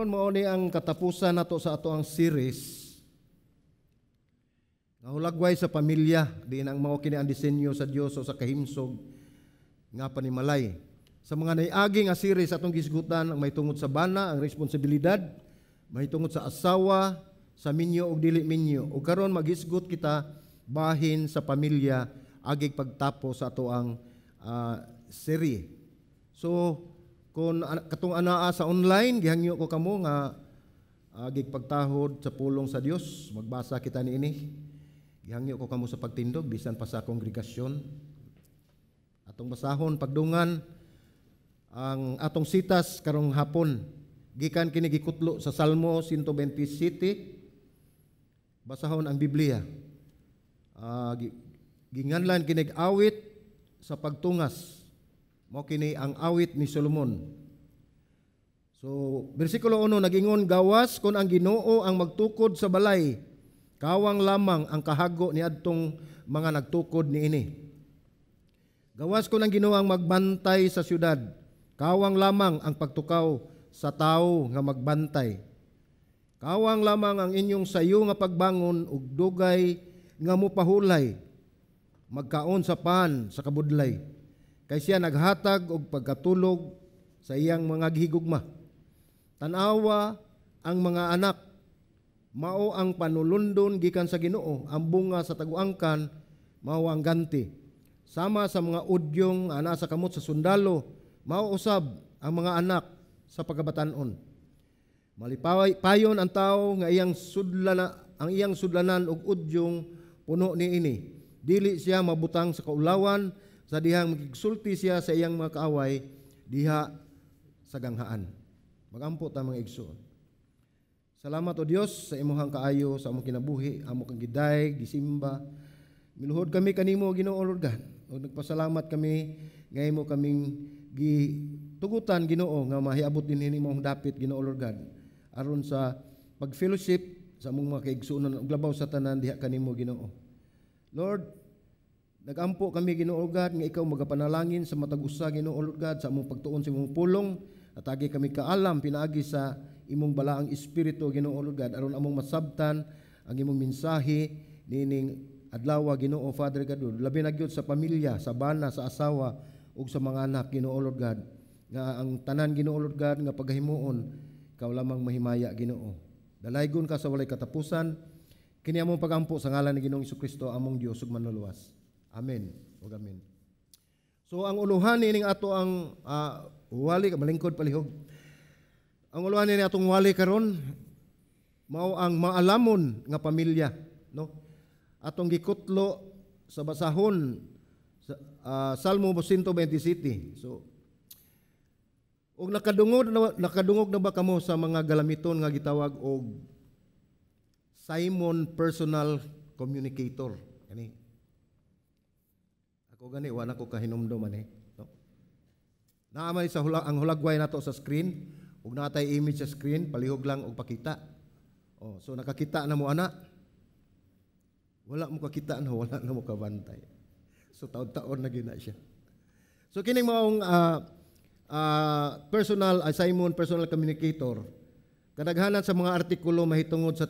Karon mao ni ang katapusan nato sa ato ang series nga hulagway sa pamilya, diin ang mao kini ang disenyo sa Dios o sa kahimsog nga panimalay. Sa mga naiagi nga series atong gisgutan ang may tungod sa bana, ang responsibilidad, may tungod sa asawa, sa minyo ug dili minyo. Ug karon maghisgot kita bahin sa pamilya agig pagtapos sa ato ang serye. So kung katong anaa sa online, gihangyo ko kamo nga agig pagtahod sa pulong sa Dios, magbasa kita niini. Gihangyo ko kamo sa pagtindog bisan pa sa kongregasyon. Atong basahon pagdungan ang atong sitas karong hapon. Gikan kini gikutlo sa Salmo 127. Basahon ang Biblia. Ginganlan kinig awit sa pagtungas. Mao kini ang awit ni Solomon. So, bersikulo 1 nagingon, gawas kon ang Ginoo ang magtukod sa balay, kawang lamang ang kahago ni adtong mga nagtukod niini. Gawas kon ang Ginoo ang magbantay sa syudad, kawang lamang ang pagtukaw sa tawo nga magbantay. Kawang lamang ang inyong sayo nga pagbangon ug dugay nga mopahulay, magkaon sa pan sa kabudlay. Kay siya naghatag og pagkatulog sa iyang mga gihigugma. Tanawa ang mga anak, mao ang panulundon gikan sa Ginoo, ang bunga sa taguangkan mao ang ganti. Sama sa mga udyong ana sa kamot sa sundalo, mao usab ang mga anak sa pagkabatan-on. Malipay payon ang tawo nga iyang sudlanan og udyong puno niini. Dili siya mabutang sa kaulawan, sa dihang magigsulti siya sa iyang mga kaaway diha sa ganghaan. Magampo ta mga igsoon. Salamat o Dios sa imuhang kaayo sa among kinabuhi, amo kang giday, gisimba. Miluhod kami kanimo Ginoo Lord God. O nagpasalamat kami nga imo kaming gitugutan Ginoo nga mahiabot dinhi imong dapit Ginoo Lord God. Aron sa pag-fellowship sa among mga kaigsuonon ug labaw sa tanan diha kanimo Ginoo. Lord, nagampo kami Ginoo God nga ikaw magapanalangin sa matag usa Ginoo Lord God sa among pagtuon sa imong pulong at agi kami kaalam pinaagi sa imong balaang espiritu Ginoo Lord God aron among masabtan ang imong mensahe nining adlaw Ginoo Father God. Labi na gyud sa pamilya, sa bana, sa asawa ug sa mga anak Ginoo Lord God nga ang tanan Ginoo Lord God nga paghimuon ikaw lamang mahimaya Ginoo. Dalaygon ka sa walay katapusan. Kini among pagampo sa ngalan ni Ginoong Jesucristo among Dios ug manluluwas. Amen. Ug amen. So ang uluhan nining ato ang wali malingkod palihog. Ang uluhan ni atong wali karon mao ang maalamon nga pamilya, no? Atong gikutlo sa basahon sa Salmo 127. So ug nakadungog na ba kamo sa mga galamiton nga gitawag og Simon Personal Communicator? Kani. Ako gani wala ko kahinumdum ani, no? Naamay sa ang hulagway nato sa screen, ug natay image sa screen, palihog lang og pakita. Oh, so nakakita na mo ana. Wala mo kakita na, wala na mo kabantay. So taon-taon na gina siya. So kining maong Simon Personal Communicator, kadaghanan sa mga artikulo mahitungod sa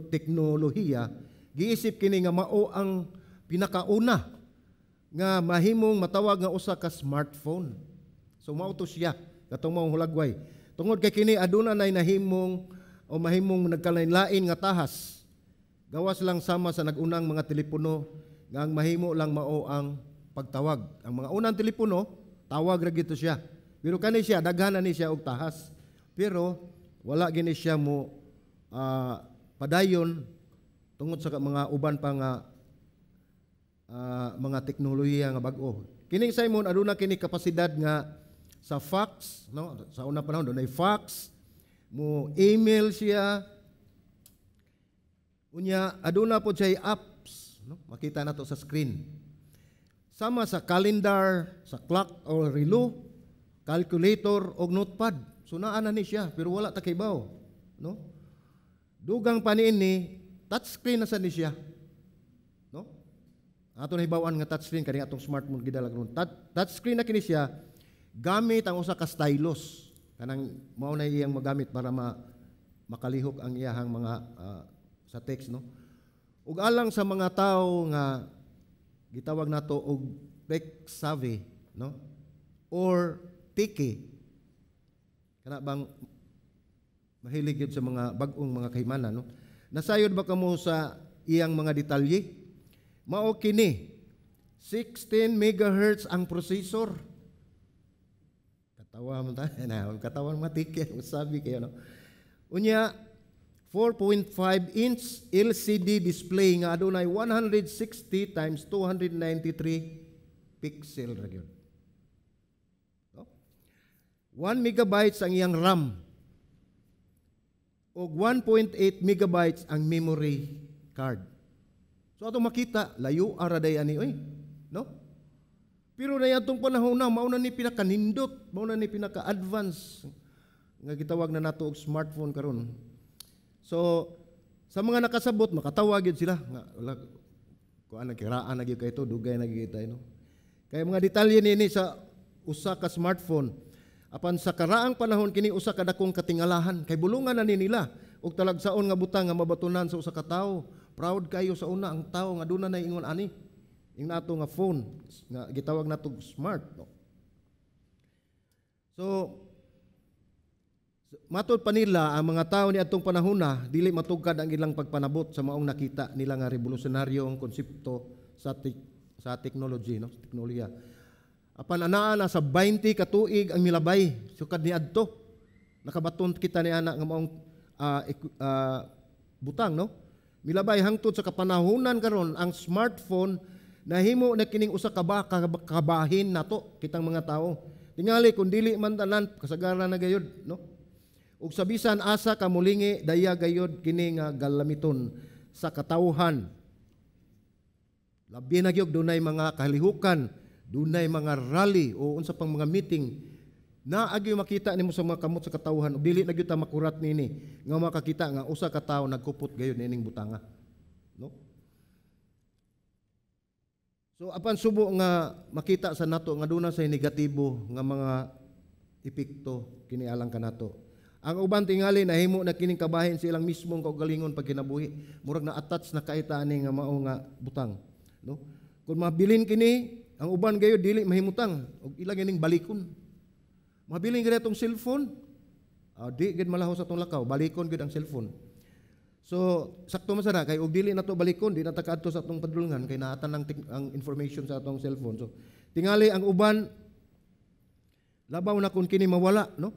teknolohiya, giisip kini nga mao ang pinakauna nga mahimong matawag nga usa ka smartphone. So mao to siya katong maong hulagway. Tungod kay kini aduna nay nahimong o mahimong nagkalain-lain nga tahas. Gawas lang sama sa nagunang mga telepono nga ang mahimo lang mao ang pagtawag. Ang mga unang telepono tawag ra gito siya. Pero kani siya daghanan ni siya og tahas. Pero wala gini siya mo padayon tungod sa mga uban pa nga mga teknolohiya nga bag-o. Kining Simon aduna kini kapasidad nga sa fax, no? Sa una panahon dunay fax, mo email siya. Unya aduna pod siya apps, no? Makita nato sa screen. Sama sa calendar, sa clock or relo, calculator og notepad. So naa na ni siya pero wala ta kaybaw, no? Dugang pa niini touchscreen na sa ni siya. No? Ato na hibawan nga touchscreen kani atong smartphone gidala karon. Touchscreen na kini siya gamit ang usa ka stylus. Kanang mao na iyang magamit para makalihok ang iyahang mga sa text, no? Ug alang sa mga tao nga gitawag nato og tech savvy, no? Or tiki. Kana bang mahilig yun sa mga bag-ong mga kahimanan, no? Nasayod ba kamo sa iyang mga detalye? Mao kini 16 megahertz ang processor. Katawa mo tayo na, katawan matiki, sabi kayo, no? Unya 4.5 inch LCD display nga adunay 160 times 293 pixel ra gyud. No? 1 megabytes ang iyang RAM o 1.8 megabytes ang memory card. So atong makita layo ara day ani oy, no? Pero na atong panahon na mao na ni pinakanindot, mao na ni pinaka-advance nga gitawag na nato og smartphone karon. So sa mga nakasabot makatawag gyud sila nga wala kuan kiraan na gyud kay to dugay na gyud tayo, no? Kay mga detalye nini sa usa ka smartphone apan sa karaang panahon kini usa ka dakong katingalahan kay bulungan na ni nila og talagsaon nga butang nga mabatunan sa usa ka tawo. Proud kayo sa una ang tawo nga duna na ingon ani ing nato nga phone nga gitawag nato smart, no? So matod pa nila ang mga tao ni atong panahon na dili matugkad ang ilang pagpanabot sa maong nakita nila nga revolusyonaryong konsepto sa technology, no? Teknolohiya. Apan anaa na sa 20 ka tuig ang milabay sukad ni adto nakabaton kita ni ana nga maong butang, no? Milabay hangtod sa kapanahunan karon ang smartphone nahimo na kining usa ka kabahin nato kitang mga tao. Tingali kun dili man tanan kasagaran na gayud, no? Ug sa bisan asa ka mulingi daya gayud kini nga galamiton sa katawhan. Labi na gyud dunay mga kalihukan, dunay mga rally o unsa pang mga meeting na agyo makita nimo sa mga kamot sa katawhan ug dili na gyud ta makurat nini nga makakita nga usa ka tawo nagkupot gayud nining butanga, no? So apan subo nga makita sa nato nga duna say negatibo nga mga epekto kini alang kanato. Ang uban tingali nahimo na kining kabahin sa ilang mismong kaugalingon pag kinabuhi, murag na attach na kaita ani nga mao nga butang, no? Kung mabilin kini, ang uban gayud dili mahimutang og ilang ining balikon. Mabilin gid atong cellphone, di gid malaho sa atong lakaw, balikon gid ang cellphone. So sakto man sana kay og dili nato balikon, di na ta kaadto sa atong padulngan kay naatan ang information sa atong cellphone. So tingali ang uban labaw na kun kini mawala, no?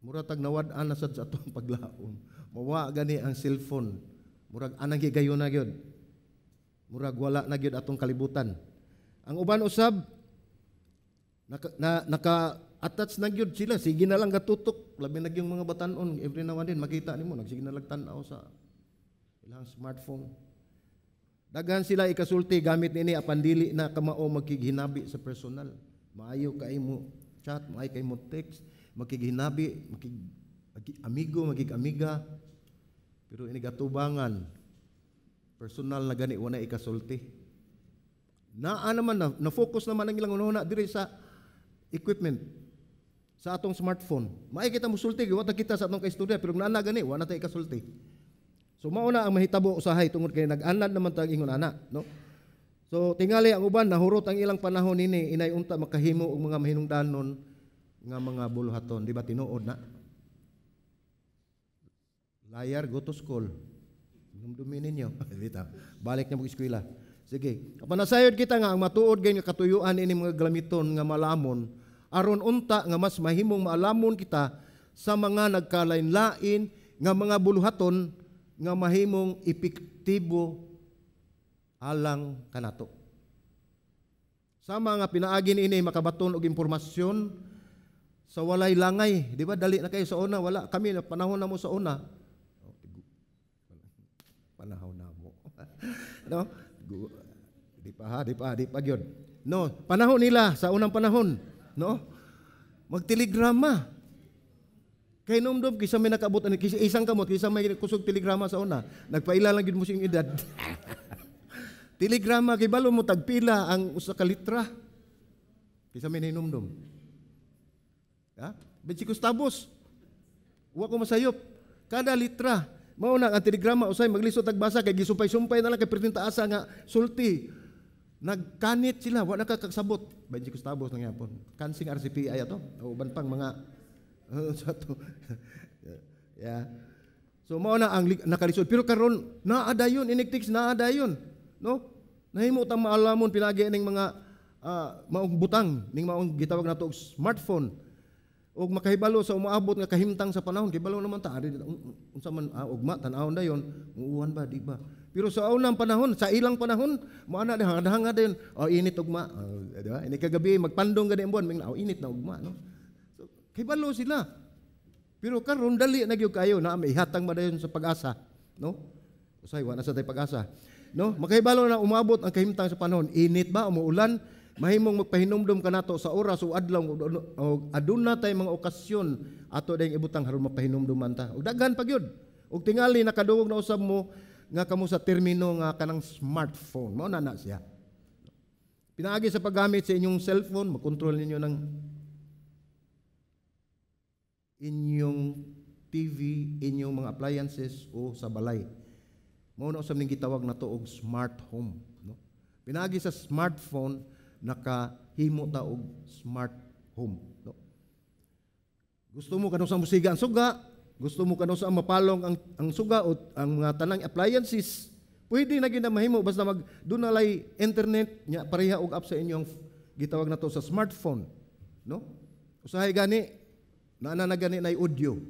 Murag tag nawad-an na sad sa atong paglaom. Mawa gani ang cellphone. Murag anang gigayon na gyud. Murag wala na gyud atong kalibutan. Ang uban usab naka-attach na gyud sila, sige na lang gatutok. Labi na yung mga batanon every now and then makita nimo nagsige na lang tan-aw sa ilang smartphone. Daghan sila ikasulti gamit nini apan dili na kamao magkiginabi sa personal. Maayo kay mo chat, maayo kay mo text, magkiginabi, amigo, magig-amiga. Pero ini gatubangan personal na gani wala ikasulti. Naa naman na focus naman ang ilang una diri sa equipment sa atong smartphone. Maay kita musulti wala kita sa atong kaistorya pero naa gani wala ta ikasulti. So mao na ang mahitabo usahay tungod kay nag-anad naman ta ingon ana, no? So tingali ang uban nahurot ang ilang panahon nini inay unta makahimo og mga mahinungdanon nga mga buluhaton, di ba tinuod na? Layar, go to school. Dumdumin ninyo. Balik na mag-eskwela. Sige. Kapag nasayod kita nga, ang matuod ganyan katuyuan ini mga galamiton nga malamon, aron unta nga mas mahimong maalamon kita sa mga nagkalain-lain nga mga buluhaton nga mahimong epektibo alang kanato. Sa mga pinaagin ini makabaton og impormasyon sa walay langay, di ba? Dali na kayo sa una, wala kami na panahon na mo sa una. Panahon na mo. No? Di pa gyud. No, panahon nila sa unang panahon, no? Magtelegrama. Kay nomdom kisa may nakaabot ani kisa isang kamot kisa may kusog telegrama sa una. Nagpaila lang gyud mo sing edad. Telegrama kay balo mo tagpila ang usa ka litra. Kisa may ninomdom. Ha? Bensikos tabos. Wa ko masayop. Kada litra. Mao na ang telegrama usay maglisod tagbasa kay gisumpay-sumpay na lang kay pertinta asa nga sulti. Nagkanit sila, wa nakakagsabot. 20 centavos nang yapon. Kansing RCPI ato. O uban pang mga sa to. Yeah. So mao na ang nakalisod. Pero karon naada yun, inigtiks naada yun, no? Nahimo tang maalamon pinagi ning mga maong butang ning maong gitawag nato og smartphone. Og makahibalo sa umaabot nga kahimtang sa panahon, kibalo naman ta ari unsa man ugma tan-awon dayon, muuwan ba di ba? Pero sa unang panahon, sa ilang panahon, mo ana hangad dayon, init ugma, di ba? Ini kagabi magpandong gani ang buwan, init na ugma, no? So kibalo sila. Pero karon dali na gyud kayo na may ihatang ba dayon sa pag-asa, no? Usay wa na sa tay pag-asa, no? Makahibalo na umabot ang kahimtang sa panahon, init ba, umuulan, mahimong magpahinumdum kanato sa oras o adlaw o aduna tay mga okasyon ato dayong ibutang haron mapahinumduman ta. Ug daghan pa gyud. Ug tingali nakadungog na usab mo nga kamo sa termino nga kanang smartphone. Mao na siya. Pinaagi sa paggamit sa inyong cellphone, makontrol ninyo ng inyong TV, inyong mga appliances o sa balay. Mao na usab ning gitawag nato og smart home, no? Pinaagi sa smartphone nakahimo ta og smart home, no? Gusto mo kanus sa musiga ang suga, gusto mo kanus sa mapalong ang suga o ang mga tanang appliances, pwede na gyud mahimo basta dunalay internet nya pareha og app sa inyong gitawag nato sa smartphone, no? Usahay gani na gani nay audio,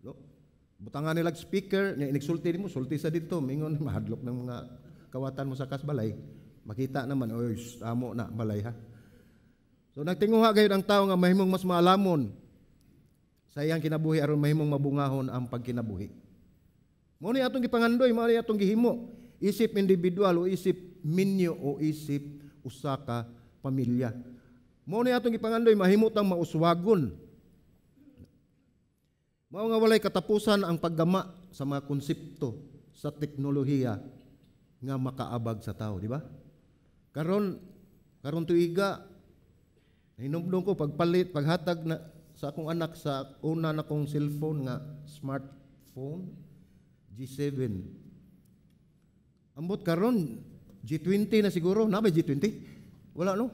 no? Butangan nila speaker nya inigsulti nimo, sulti sa dito mingon mahadlok ng mga kawatan mo sa kasbalay. Makita naman, oy, amo na balay ha. So nagtinguha gayud ang tao nga mahimong mas maalamon sa iyang kinabuhi aron mahimong mabungahon ang pagkinabuhi. Mao ni atong gipangandoy, mao ni atong gihimo, isip individual o isip minyo o isip usa ka pamilya. Mao ni atong gipangandoy mahimutang mauswagon. Mao nga walay katapusan ang paggama sa mga konsepto sa teknolohiya nga makaabag sa tao, di ba? Karon tuiga hinumdum ko pagpalit paghatag na sa akong anak sa una na kong cellphone nga smartphone G7. Ambot karon G20 na siguro, na ba G20? Wala no.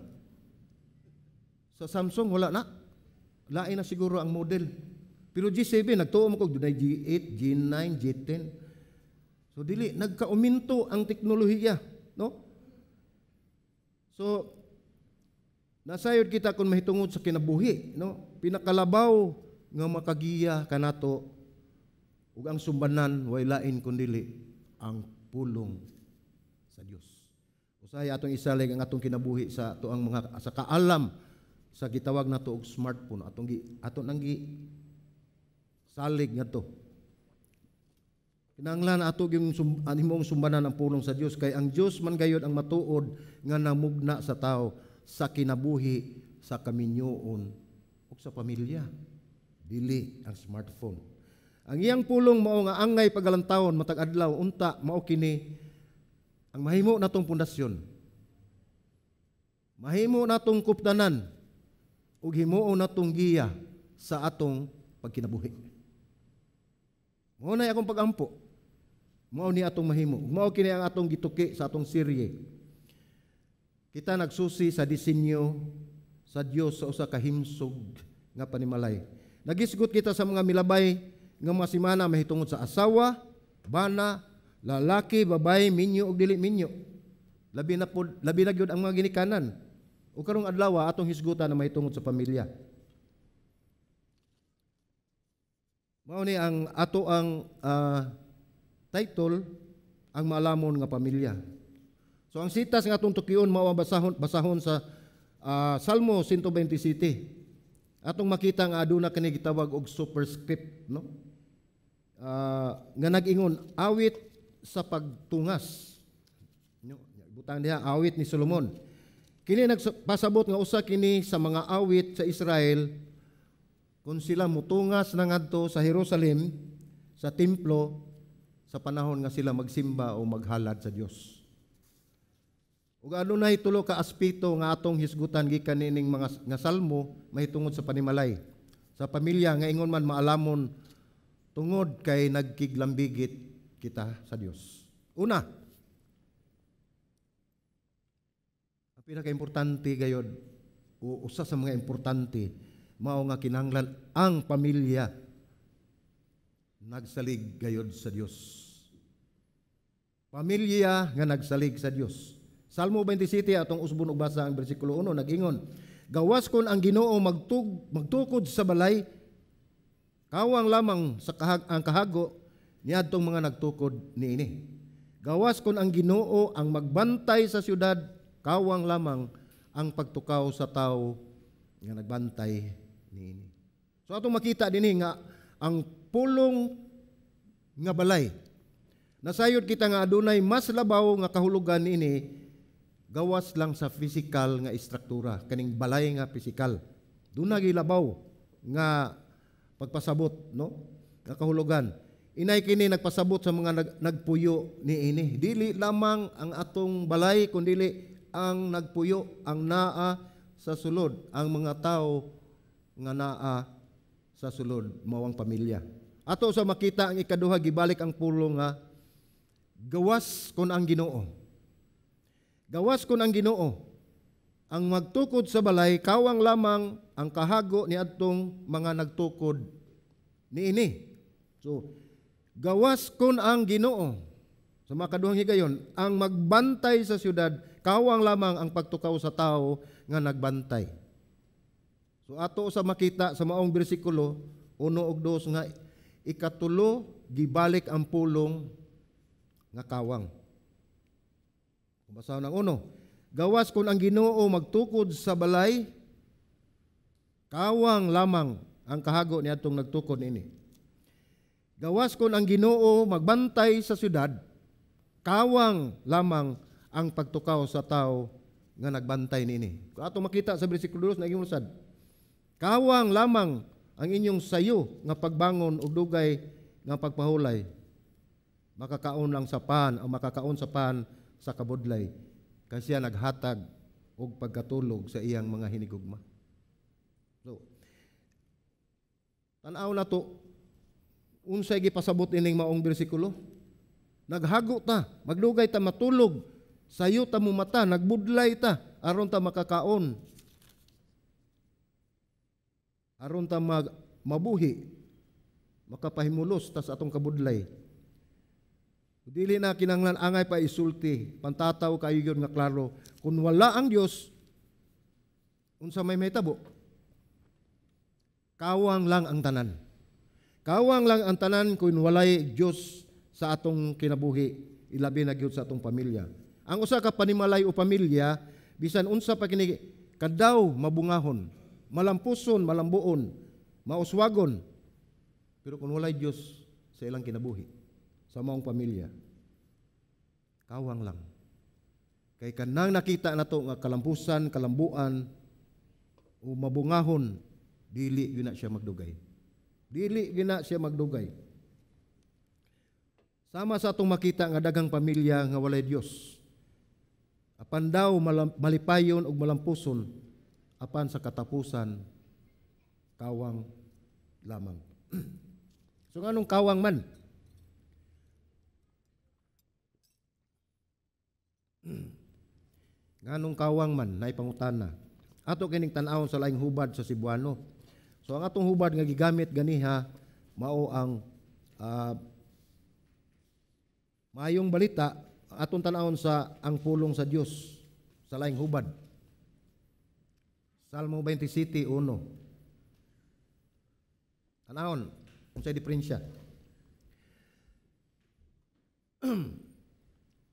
Sa Samsung wala na. Lain na siguro ang model. Pero G7 nagtuo mo kog dunay G8, G9, G10. So dili nagkauminto ang teknolohiya, no? So nasayod kita kung mahitungod sa kinabuhi, no? Pinakalabaw nga makagiya kanato ug ang sumbanan way lain kundi ang pulong sa Dios. Usahay atong isalig ang atong kinabuhi sa tuang mga sa kaalam sa gitawag nato og smartphone aton nang salig ngadto. Kinahanglan ato yung himong sumbanan ang pulong sa Dios kay ang Dios man gayud ang matuod nga namugna sa tao sa kinabuhi sa kaminyoon ug sa pamilya. Dili ang smartphone. Ang iyang pulong mao nga angay pagalantawon matag adlaw unta mao kini ang mahimo natong pundasyon. Mahimo natong kuptanan ug himuon natong giya sa atong pagkinabuhi. Mao na akong pagampo. Mao ni atong mahimo. Mao kini ang atong gituki sa atong serye. Kita nagsusi sa disenyo sa Dios sa usa ka himsog nga panimalay. Nagisgot kita sa mga milabay nga mga simana mahitungod sa asawa, bana, lalaki, babay, minyo ug dili minyo. Labi na gyud ang mga ginikanan. O karong adlaw atong hisgutan na mahitungod sa pamilya. Mao ni ang ato ang title ang maalamon nga pamilya. So ang sitas nga atong tukion mao basahon sa Salmo 127. Atong makita nga aduna kini gitawag og superscript, no? Nga nag-ingon awit sa pagtungas. No, butang diha awit ni Solomon. Kini nagpasabot nga usa kini sa mga awit sa Israel kung sila mutungas na ngadto sa Jerusalem sa templo sa panahon nga sila magsimba o maghalad sa Dios. Ug adunay tulo ka aspeto nga atong hisgutan gikan nining mga nga salmo mahitungod sa panimalay. Sa pamilya nga ingon man maalamon tungod kay nagkiglambigit kita sa Dios. Una, ang pinaka-importante gayod, o usa sa mga importante, mao nga kinahanglan ang pamilya nagsalig gayod sa Dios. Pamilya nga nagsalig sa Dios. Salmo 27 atong usbon ug basa ang bersikulo 1 nag-ingon, gawas kon ang Ginoo magtukod sa balay, kawang lamang sa ang kahago niadtong mga nagtukod niini. Gawas kon ang Ginoo ang magbantay sa syudad, kawang lamang ang pagtukaw sa tao nga nagbantay niini. So atong makita dinhi nga ang pulong nga balay, nasayod kita nga adunay mas labaw nga kahulugan niini, gawas lang sa physical nga istruktura, kaning balay nga physical. Doon nagilabaw nga pagpasabot, no? Nga kahulugan. Inay kini nagpasabot sa mga nagpuyo niini. Dili lamang ang atong balay, kundi ang nagpuyo, ang naa sa sulod, ang mga tao nga naa sa sulod, mawang pamilya. Ato sa makita ang ikaduha, gibalik ang pulong nga gawas kon ang Ginoo. Gawas kon ang Ginoo ang magtukod sa balay, kawang lamang ang kahago ni adtong mga nagtukod niini. So, gawas kon ang Ginoo sa mga kaduhang higayon ang magbantay sa syudad, kawang lamang ang pagtukaw sa tao nga nagbantay. So ato sa makita sa maong bersikulo 1 ug 2 nga ikatulo gibalik ang pulong nga kawang. Basaw ng 1, gawas kon ang Ginoo magtukod sa balay, kawang lamang ang kahago niadtong nagtukod niini. Gawas kon ang Ginoo magbantay sa syudad, kawang lamang ang pagtukaw sa tao nga nagbantay niini. Kung atong makita sa bersikulo 2 naging usad, kawang lamang ang inyong sayo nga pagbangon ug dugay nga pagpahulay, makakaon lang sa pan o makakaon sa pan sa kabudlay, kasi siya naghatag og pagkatulog sa iyang mga hinigugma. So, tanaw na to, unsay gipasabot ining maong bersikulo. Naghago ta, magdugay ta matulog, sayo ta mo mata, nagbudlay ta, aron ta makakaon, aron ta mabuhi, makapahimulos ta sa atong kabudlay. Dili na kinahanglan angay pa isulti, pantataw kayo yun nga klaro, kung wala ang Dios, unsa may tabo, kawang lang ang tanan. Kawang lang ang tanan kung walay Dios sa atong kinabuhi, ilabi na gyud sa atong pamilya. Ang usa ka panimalay o pamilya, bisan unsa pa kini kadaw mabungahon, malampuson, malambuon, mauswagon, pero kung walay Dios sa ilang kinabuhi, sa maong pamilya, kawang lang. Kay kanang nakita na to nga kalampusan, kalambuan, o mabungahon, dili gina siya magdugay. Dili gina siya magdugay. Sama sa atong makita nga daghang pamilya nga walay Dios, apan daw malipayon og malampuson, apan sa katapusan, kawang lamang. So anong kawang man? Nganong kawang man nay pangutana. Ato kining tan-awon sa laing hubad sa Cebuano. So ang atong hubad nga gigamit ganiha mao ang maayong balita, atong tan-awon sa ang pulong sa Dios sa laing hubad. Salmo 27:1. Tan-awon unsay diferensya.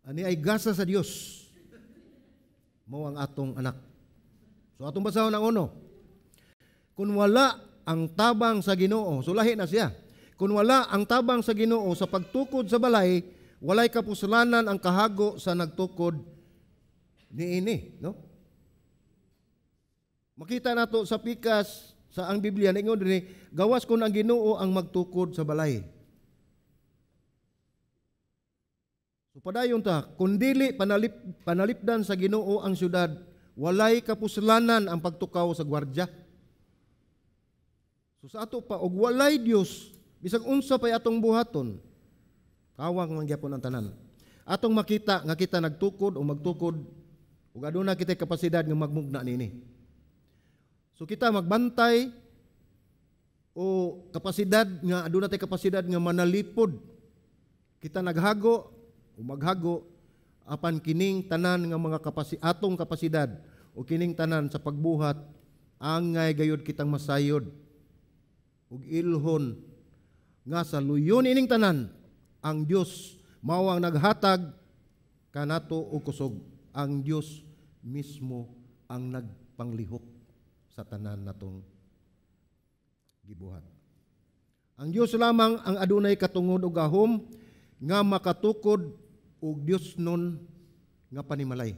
Ani ay gasa sa Dios, mao ang atong anak. So atong basahon ang 1. Kung wala ang tabang sa Ginoo, so lahi na siya. Kung wala ang tabang sa Ginoo sa pagtukod sa balay, walay kapusalanan ang kahago sa nagtukod niini, no? Makita nato sa pikas sa ang Biblia ningon dinhi, gawas kun ang Ginoo ang magtukod sa balay. So padayon ta, kung dili panalipdan sa Ginoo ang syudad, walay kapusalanan ang pagtukaw sa gwardya. So sa ato pa, og walay Dios Bisag unsa pay atong buhaton, kawang man gyapon ang tanan. Atong makita nga kita nagtukod o magtukod ug aduna kitay kapasidad nga magmugna nini. So kita magbantay o kapasidad nga aduna tay kapasidad nga manalipod. Kita naghago o maghago apan kining tanan nga mga atong kapasidad o kining tanan sa pagbuhat angay gayud kitang masayod ug ilhon nga sa luyon ining tanan ang Dios mao ang naghatag kanato og kusog. Ang Dios mismo ang nagpanglihok sa tanan natong gibuhat. Ang Dios lamang ang adunay katungod ug gahom nga makatukod og Dios nun nga panimalay.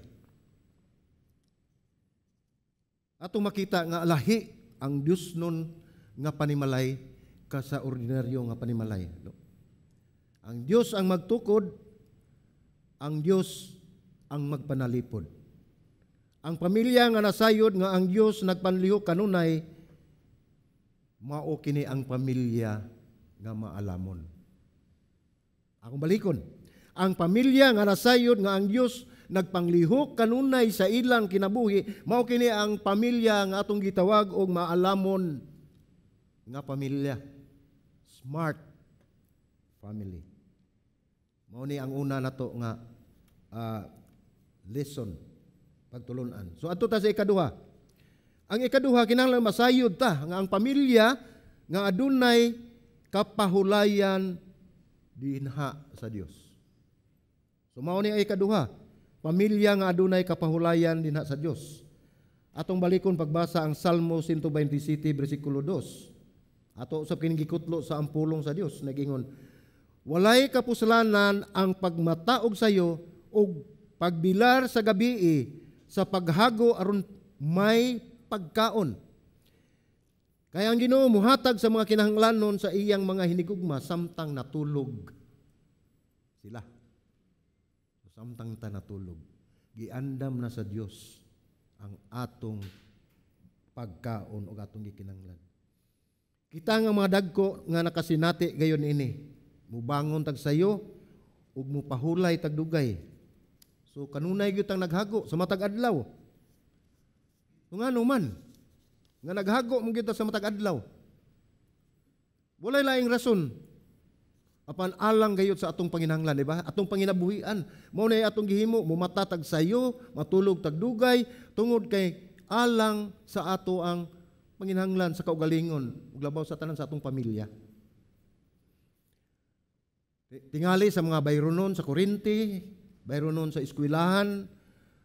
Atong makita nga lahi ang Dios nun nga panimalay ka sa ordinaryo nga panimalay. Ang Dios ang magtukod, ang Dios ang magpanalipod. Ang pamilya nga nasayod nga ang Dios nagpanlihok kanunay, mao kini ang pamilya nga maalamon. Akong balikon, ang pamilya nga nasayod nga ang Dios nagpanglihok kanunay sa ilang kinabuhi, mao kini ang pamilya nga atong gitawag og maalamon nga pamilya. Smart family. Mao ni ang una nato nga lesson pagtulunan. So adto ta sa ikaduha. Ang ikaduha kinahanglan masayod ta nga ang pamilya nga adunay kapahulayan dinha sa Dios. So mao ni ang ikaduha, pamilya nga adunay kapahulayan dinha sa Dios. Atong balikon pagbasa ang Salmo 127 bersikulo 2. Ato usab kining gikutlo sa ampulong sa Dios nagingon, walay kapusalanan ang pagmataog sayo ug pagbilar sa gabii sa paghago aron may pagkaon. Kaya ang Ginoo muhatag sa mga kinahanglanon sa iyang mga hinigugma samtang natulog sila. Samtang ta natulog, giandam na sa Dios ang atong pagkaon o atong gikinahanglan. Kita nga mga dagko nga nakasinati gayon ini, mubangon tag sayo ug mupahulay tag dugay. So kanunay gyud tang naghago sa matag adlaw. Ngano man nga naghago mo gyud sa matag adlaw. Walay laing rason apan alang gayud sa atong panginahanglan, di ba? Atong panginabuhian. Mao na atong gihimo, mumatatag sayo, matulog tag dugay tungod kay alang sa ato ang panginahanglan sa kaugalingon ug labaw sa tanan sa atong pamilya. Tingali sa mga bayronon sa kuryente, bayronon sa eskwelahan,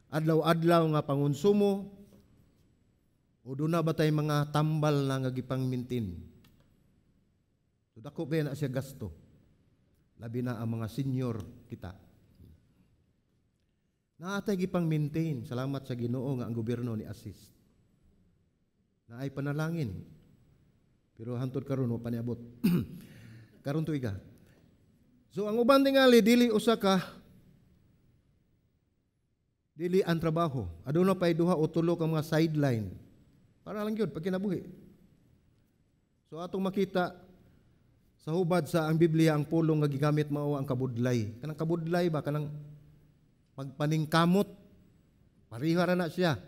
adlaw-adlaw nga pangonsumo, o doon na ba tayo mga tambal na nga gipangmintin? So dako ba na siya gasto? Labi na ang mga senior kita. Naatay gipang-maintain, salamat sa Ginoo nga ang gobyerno ni assist. Na ay panalangin. Pero hantod karon wa pa niabot. Karon tuiga. So ang uban tingali dili usa ka dili ang trabaho. Aduna pay duha o tulo ka mga sideline. Para lang gyud pag kinabuhi. So atong makita sa hubad sa ang Biblia ang pulong nga gigamit mao ang kabudlay. Kanang kabudlay ba kanang pagpaningkamot. Pareha ra na siya.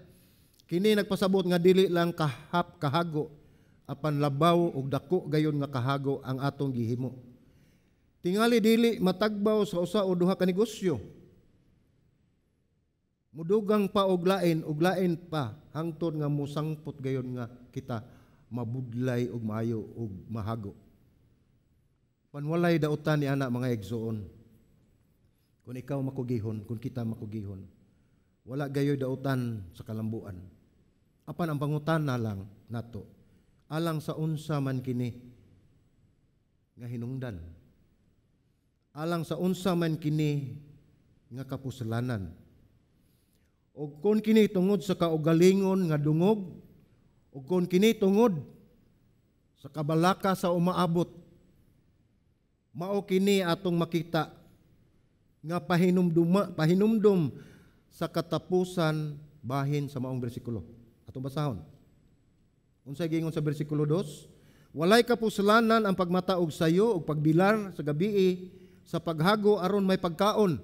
Kini nagpasabot nga dili lang kahago apan labaw og dako gayon nga kahago ang atong gihimo. Tingali dili matagbaw sa usa o duha ka negosyo. Mudugang pa og lain pa hangtod nga musangpot gayon nga kita mabudlay og maayo og mahago. Panwalay dautan ni ana mga igsoon. Kung ikaw makugihon, kung kita makugihon, wala gayoy dautan sa kalambuan. Apan ang pangutana lang nato, alang sa unsa man kini nga hinungdan. Alang sa unsa man kini nga kapusalanan. O kung kini tungod sa kaugalingon nga dungog, o kung kini tungod sa kabalaka sa umaabot, mao kini atong makita nga pahinumdum sa katapusan bahin sa maong bersikulo. Atong basahon. Unsay gingon sa bersikulo 2? Walay kapusalanan ang pagmataog sayo o pagbilar sa gabii sa paghago aron may pagkaon.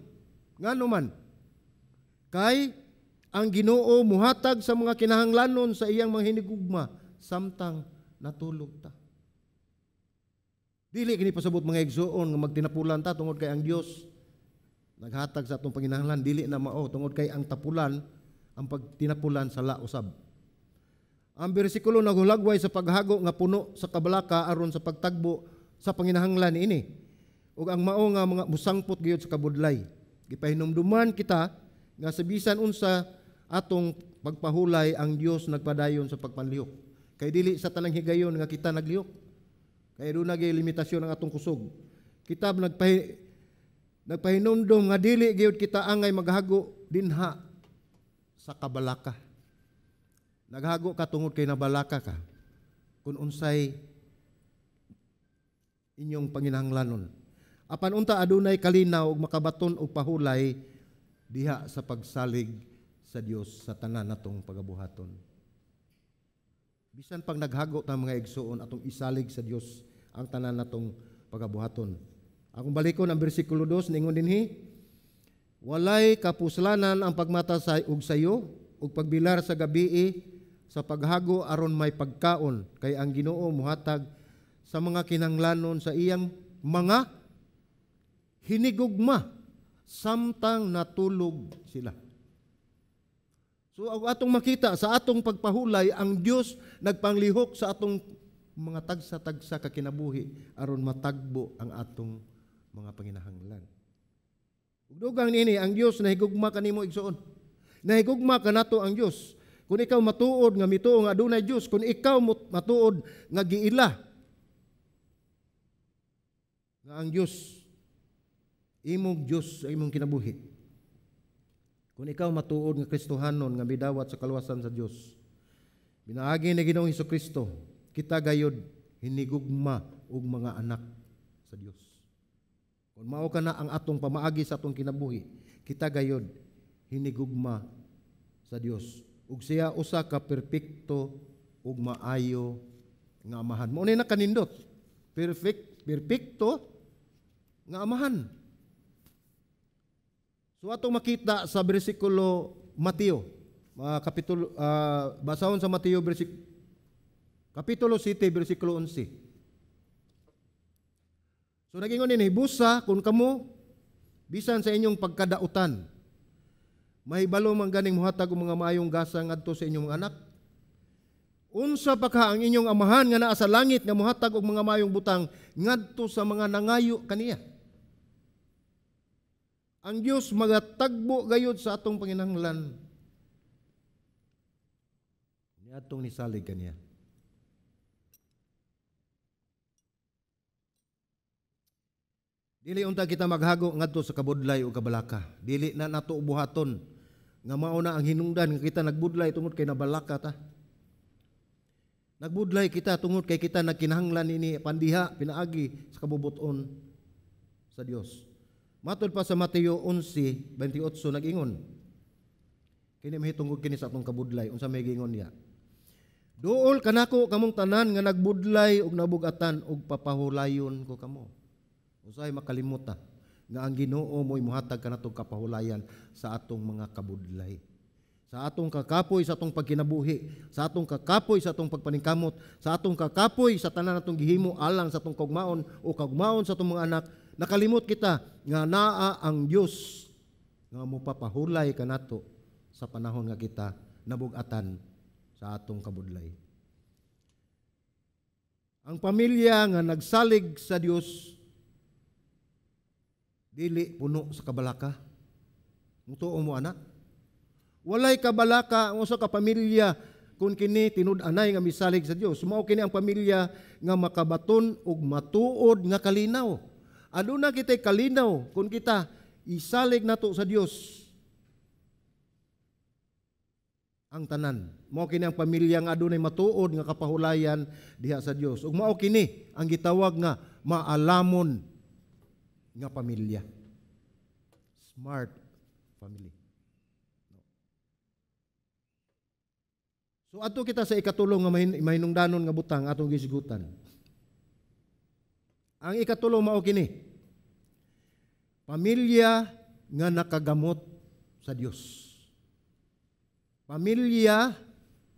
Ngano man? Kay ang Ginoo muhatag sa mga kinahanglanon sa iyang mga hinigugma samtang natulog ta. Dili kini pasabot mga igsoon nga magtinapulan ta tungod kay ang Dios naghatag sa atong panginahanglan, dili na mao tungod kay ang tapulan ang pagtinapulan sa lausab. Ang bersikulo naghulagway sa paghago nga puno sa kabalaka aron sa pagtagbo sa panginahanglan ini. Ug ang mao nga mga musangpot gayud sa kabudlay. Gipahinumduman kita nga sa bisan unsa atong pagpahulay ang Dios nagpadayon sa pagpanlihok. Kay dili sa tanang higayon nga kita naglihok. Kay doon nagay limitasyon ang atong kusog. Kita nagpahinumdum nga dili gayud kita angay maghago dinha sa kabalaka. Naghago ka tungod kay nabalaka ka. Kung unsay inyong panginahanglanon. Apan unta adunay kalinaw ug makabaton og pahulay diha sa pagsalig sa Dios sa tanan natong pagabuhaton. Bisan pag naghago ta mga igsoon atong isalig sa Dios ang tanan natong pagabuhaton. Akong balikon ang bersikulo 2 ningon dinhi, walay kapusalanan ang pagmata sa ug sayo ug pagbilar sa gabii sa paghago aron may pagkaon kay ang Ginoo muhatag sa mga kinahanglanon sa iyang mga hinigugma samtang natulog sila. So atong makita sa atong pagpahulay ang Dios nagpanglihok sa atong mga tagsa-tagsa ka kinabuhi aron matagbo ang atong mga panginahanglan. Ug dugang niini ang Dios nahigugma kanimo igsoon. Nahigugma kanato ang Dios. Kung ikaw matuod nga mituo nga adunay Dios, kung ikaw matuod nga giila nga ang Dios imong Dios sa imong kinabuhi. Kung ikaw matuod nga Kristohanon nga midawat sa kaluwasan sa Dios, binaagi ni Ginoong Hesukristo, kita gayud hinigugma og mga anak sa Dios. Kung mao kana ang atong pamaagi sa atong kinabuhi, kita gayud hinigugma sa Dios. Ug siya usa ka perpekto ug maayo nga amahan. Mao ni na kanindot. Perpekto nga amahan. So atong makita sa bersikulo Mateo, kapitulo basahon sa Mateo kapitulo 7 bersikulo 11. So nagingon ni busa kung kamo bisan sa inyong pagkadautan mahibalo man ganing muhatag og mga maayong gasa ngadto sa inyong anak. Unsa pa ka ang inyong amahan nga naa sa langit nga muhatag og mga maayong butang ngadto sa mga nangayo kaniya. Ang Dios magatagbo gayud sa atong panginahanglan. Ni atong nisalig kaniya. Dili unta kita maghago ngadto sa kabudlay o kabalaka. Dili na nato buhaton nga mao na ang hinungdan nga kita nagbudlay tungod kay nabalaka ta. Nagbudlay kita tungod kay kita nagkinahanglan ini pandiha pinaagi sa kabubuton sa Dios. Matod pa sa Mateo 11:28 nag-ingon. Kini mahitungod kini sa atong kabudlay unsa may gingon niya. Duol kanako kamong tanan nga nagbudlay ug nabugatan ug papahulayon ko kamo. Usay makalimot ta nga ang Ginoo mo'y muhatag kanatong kapahulayan sa atong mga kabudlay. Sa atong kakapoy sa atong pagkinabuhi, sa atong kakapoy sa atong pagpaningkamot, sa atong kakapoy sa tanan natong gihimo alang sa atong kaugmaon o kaugmaon sa atong mga anak, nakalimot kita nga naa ang Dios nga mopapahulay kanato sa panahon nga kita nabugatan sa atong kabudlay. Ang pamilya nga nagsalig sa Dios dili puno sa kabalaka. Mutuo mo anak. Walay kabalaka ang usa ka pamilya kung kini tinud-anay nga misalig sa Dios. Mao kini ang pamilya nga makabaton ug matuod nga kalinaw. Aduna kitay kalinaw kung kita isalig nato sa Dios ang tanan. Mao kini ang pamilya nga adunay matuod nga kapahulayan diha sa Dios. Ug mao kini ang gitawag nga maalamon nga pamilya. Smart family. So ato kita sa ikatulong nga mahinungdanon nga butang atong gisigutan. Ang ikatulo mao kini, pamilya nga nakagamot sa Dios. Pamilya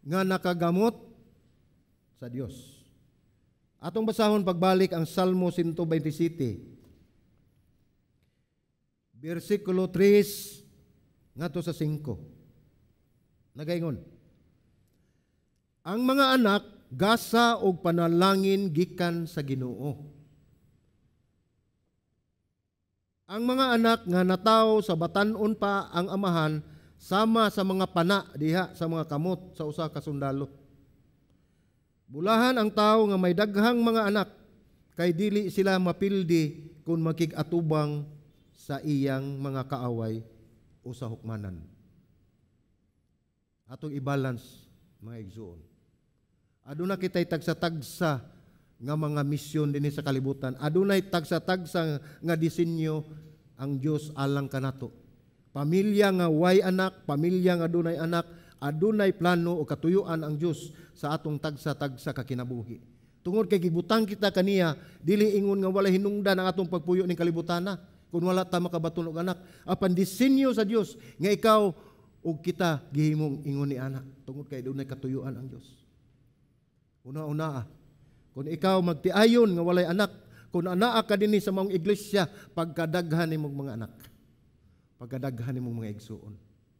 nga nakagamot sa Dios. Atong basahon pagbalik ang Salmo 127, versikulo 3 ngadto sa 5. Nagaingon, ang mga anak gasa og panalangin gikan sa Ginoo. Ang mga anak nga natawo sa batan-on pa ang amahan sama sa mga pana diha sa mga kamot sa usa ka sundalo. Bulahan ang tawo nga may daghang mga anak kay dili sila mapildi kung makig-atubang sa iyang mga kaaway o sa hukmanan. Atong i-balance mga igsoon. Aduna kitay tagsa-tagsa nga mga misyon dinhi sa kalibutan. Adunay tagsa-tagsa nga disenyo ang Dios alang kanato. Pamilya nga way anak, pamilya nga adunay anak, adunay plano o katuyuan ang Dios sa atong tagsa-tagsa ka kinabuhi. Tungod kay gibutang kita kaniya, dili ingon nga wala hinungdan ang atong pagpuyo ning kalibutana kung wala ta makabaton og anak. Apan disenyo sa Dios nga ikaw ug kita gihimong ingon ni anak. Tungod kay adunay katuyuan ang Dios. Una-una, kung ikaw magtiayon nga walay anak, kung anaa ka dinhi sa maong iglesia, pagkadaghan nimong mga anak. Pagkadaghan nimong mga igsuon.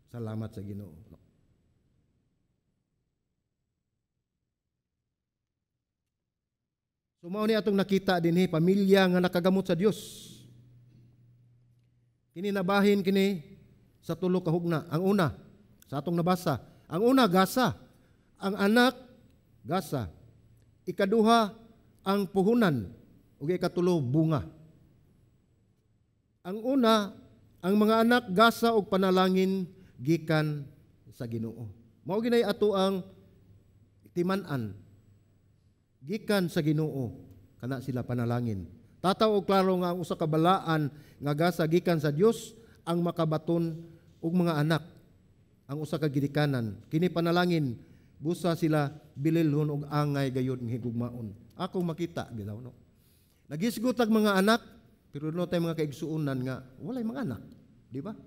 Salamat sa Ginoo. So mao ni atong nakita dinhi pamilya nga nakagamot sa Dios. Kini nabahin kini sa tulo ka hugna. Ang una, sa atong nabasa, ang una gasa, ang anak gasa. Ikaduha ang puhunan ug ikatulo bunga. Ang una, ang mga anak gasa og panalangin gikan sa Ginoo. Mao ginay ato ang timan-an gikan sa Ginoo kana sila panalangin. Tataw og klaro nga ang usa ka balaan nga gasa gikan sa Dios ang makabaton og mga anak. Ang usa ka gidikanan kini panalangin busa sila bililhon og angay gayud ng higugmaon. Ako makita bitaw no. Nagisgot ang mga anak pero no tay mga kaigsuonan nga walay mga anak, di ba?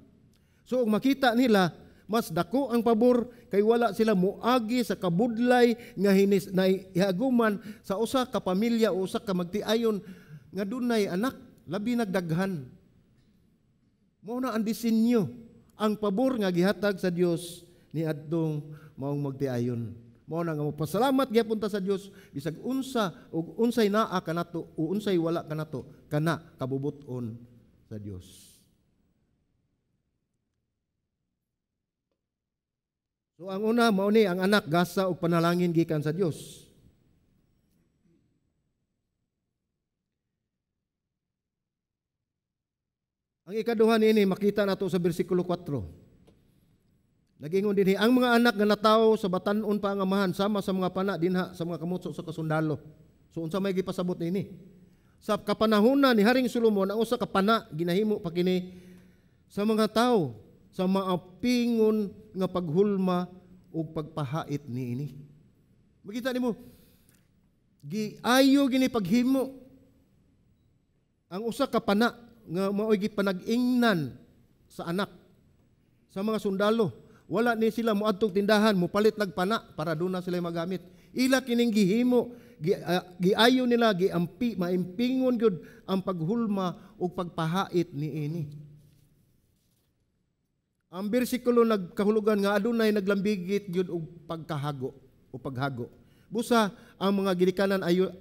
So og makita nila mas dako ang pabor kay wala sila moagi sa kabudlay nga hinis na ihaguman sa usa ka pamilya o usa ka magtiayon nga dunay anak labi nagdaghan. Mao na ang disenyo, ang pabor nga gihatag sa Dios ni adtong maong magtiayon. Mao na nga pasalamat gyapon ta sa Dios bisag unsa ug unsay naa kanato o unsay wala kanato kana kabubuton sa Dios. So ang una mao ni ang anak gasa og panalangin gikan sa Dios. Ang ikaduha niini makita nato sa bersikulo 4. Nagingon dinhi ang mga anak nga natawo sa batan-on pa ang amahan sama sa mga pana dinha sa mga kamot sa kasundalo. So unsa may gipasabot niini? Sa kapanahonan ni Haring Solomon ang usa ka pana ginahimo pa kini sa mga tawo sa maapingon nga paghulma o pagpahait niini. Makita nimo, giayo gini paghimo ang usa ka pana nga mao'y gipanag-ingnan sa anak sa mga sundalo. Wala ni sila moadtong tindahan, mopalit lag pana para doon na sila magamit. Ila kining gihimo, giayo nila, maimpingon gyud ang paghulma o pagpahait niini. Ang bersikulo nagkahulugan nga adunay naglambigit gyud og pagkahago o paghago. Busa ang mga gidikanan ayo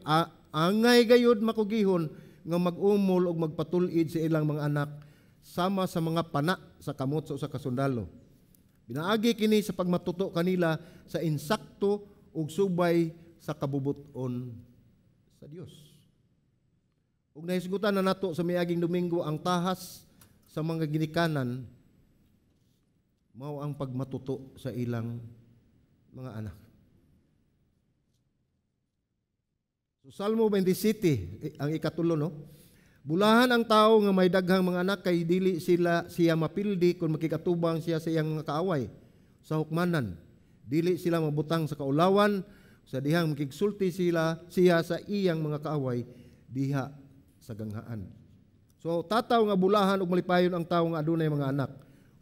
angay gayud makugihon nga mag-umol og magpatulid sa ilang mga anak sama sa mga pana sa kamot sa usa ka sundalo. Binaagi kini sa pagmatuto kanila sa insakto ug subay sa kabubuton sa Dios. Ug nahisgutan na nato sa miaging Domingo ang tahas sa mga ginikanan mao ang pagmatuto sa ilang mga anak. So Salmo 27 ang ikatulo no. Bulahan ang tao nga may daghang mga anak kay dili siya mapildi kung makikatubang siya sa iyang mga kaaway sa hukmanan. Dili sila mabutang sa kaulawan sa dihang makigsulti siya sa iyang mga kaaway diha sa ganghaan. So tataw nga bulahan ug malipayon ang tawo nga adunay mga anak.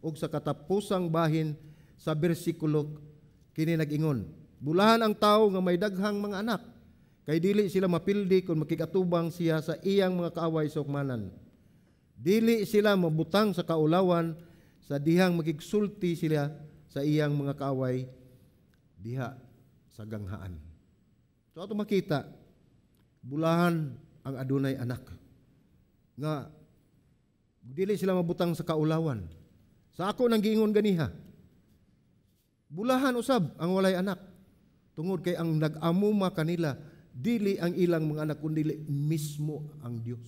Ug sa katapusang bahin sa bersikulo kini nag-ingon, bulahan ang tawo nga may daghang mga anak, kay dili sila mapildi kung makikatubang siya sa iyang mga kaaway sa hukmanan. Dili sila mabutang sa kaulawan sa dihang magigsulti sila sa iyang mga kaaway diha sa ganghaan. So ato makita, bulahan ang adunay anak nga dili sila mabutang sa kaulawan. Sa ako nang giingon ganiha, bulahan usab ang walay anak tungod kay ang nag-amuma kanila dili ang ilang mga anak kundi mismo ang Dios.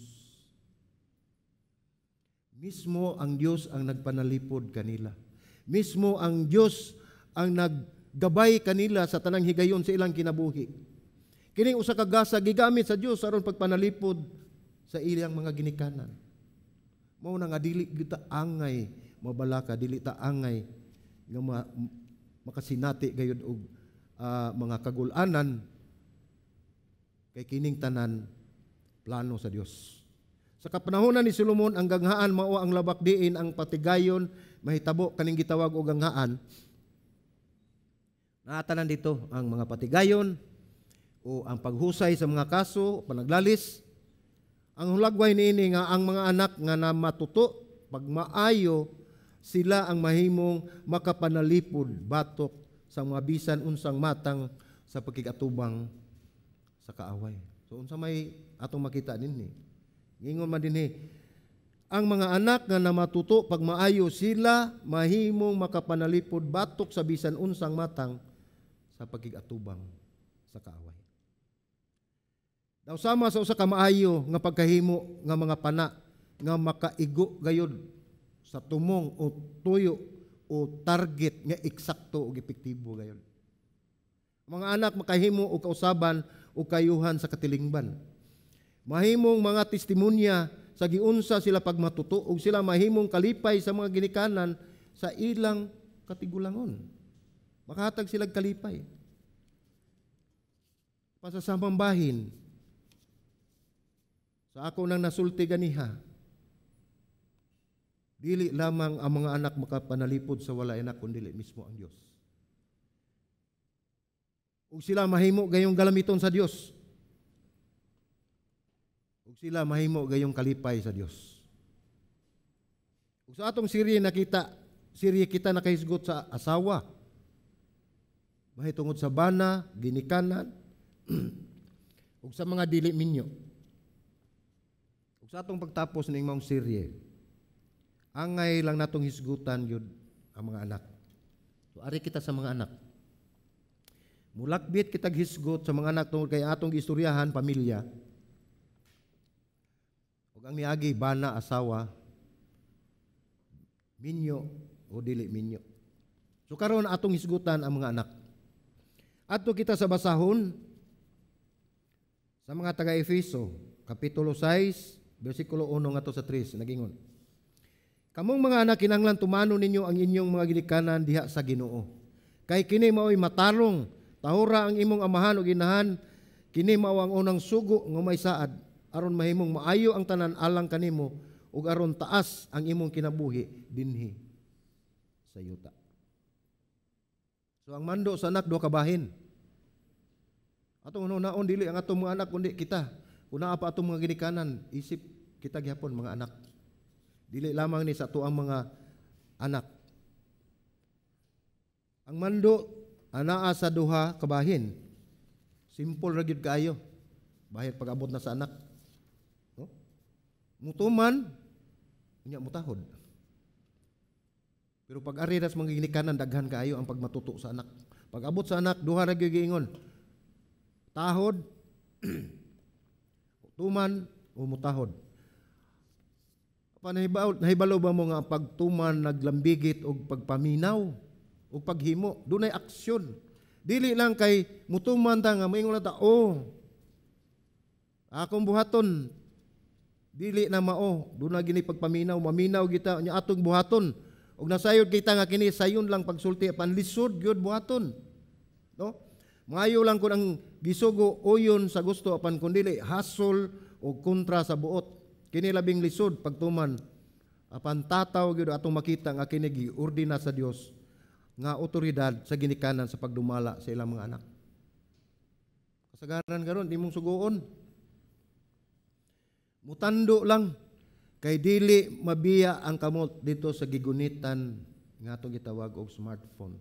Mismo ang Dios ang nagpanalipod kanila. Mismo ang Dios ang naggabay kanila sa tanang higayon sa ilang kinabuhi. Kining usa ka gasa gigamit sa Dios aron pagpanalipod sa ilang mga ginikanan. Mao na nga dili kita angay mabalaka, dili ta angay nga makasinati gayud og mga kagul-anan kay kining tanan plano sa Dios. Sa kapanahonan ni Solomon ang ganghaan mao ang labak diin ang patigayon mahitabo kaning gitawag og ganghaan. Naatanan dito ang mga patigayon o ang paghusay sa mga kaso, panaglalis. Ang hulagway niini nga ang mga anak nga na matuto pag maayo sila ang mahimong makapanalipod batok sa mga bisan unsang matang sa pagkikatubang sa kaaway. So unsa may atong makita dinhi? Ngingon man dinhi, ang mga anak nga namatuto pag maayo sila mahimong makapanalipod batok sa bisan unsang matang sa pagkikatubang sa kaaway. Daw sama sa usa ka maayo nga pagkahimo nga mga pana nga makaigo gayud sa tumong o tuyo o target nga eksakto o epektibo gayud. Mga anak makahimo og kausaban o kayuhan sa katilingban. Mahimong mga testimonya sa giunsa sila pagmatuto ug sila mahimong kalipay sa mga ginikanan sa ilang katigulangon. Makahatag sila kalipay. Pasasamang bahin, sa ako nang nasulti ganiha, dili lamang ang mga anak makapanalipod sa walay anak kundi mismo ang Dios. Ug sila mahimo gayong galamiton sa Dios. Ug sila mahimo gayong kalipay sa Dios. Ug sa atong serye kita nakahisgot sa asawa. Mahitungod sa bana, ginikanan, ug sa mga dili minyo. Ug sa atong pagtapos ning maong serye, angay lang natong hisgutan yun ang mga anak. So ari kita sa mga anak. Mulakbit kitag hisgot sa mga anak tungod kay atong istoryahan pamilya. Ug ang niagi bana asawa, minyo o dili minyo. So karon atong hisgutan ang mga anak. Adto kita sa basahon sa mga taga-Efeso, kapitulo 6, bersikulo 1 ngadto sa 3, nagingon. Kamong mga anak kinahanglan tumano ninyo ang inyong mga ginikanan diha sa Ginoo. Kay kini mao'y matarong, tahura ang imong amahan ug inahan, kini mao ang unang sugo nga may saad aron mahimong maayo ang tanan alang kanimo ug aron taas ang imong kinabuhi dinhi sa yuta. So ang mando sa anak duha ka bahin. Atong unaon dili ang atong mga anak kundi kita. Una pa atong mga ginikanan, isip kita gihapon mga anak. Dili lamang ni sa tuang mga anak. Ang mando anaa sa duha ka bahin. Simple ra gyud kaayo. Bahir pag-abot na sa anak. No? Mutuman unya mutahod. Pero pag ari nas mga ginikanan daghan kaayo ang pagmatuto sa anak. Pag abot sa anak duha ra gyud giingon. Tahod tuman o mutahod. Nahibalo ba mo nga pagtuman naglambigit o pagpaminaw o paghimo? Dunay aksyon. Dili lang kay mutuman ta nga moingon na ta, akong buhaton dili na mao. Dunay gini pagpaminaw, maminaw kita nya atong buhaton. Og nasayod kita nga kini sayon lang pagsulti panlisod gyud buhaton. No? Maayo lang kun ang gisugo uyon sa gusto apan kun dili hasol o o kontra sa buot. Kini labing lisod pagtuman apan tataw gyud atong makita nga kini giordina sa Dios nga otoridad sa ginikanan sa pagdumala sa ilang mga anak. Kasagaran karon di mong suguon. Mutando lang kay dili mabiya ang kamot dito sa gigunitan nga atong gitawag og smartphone.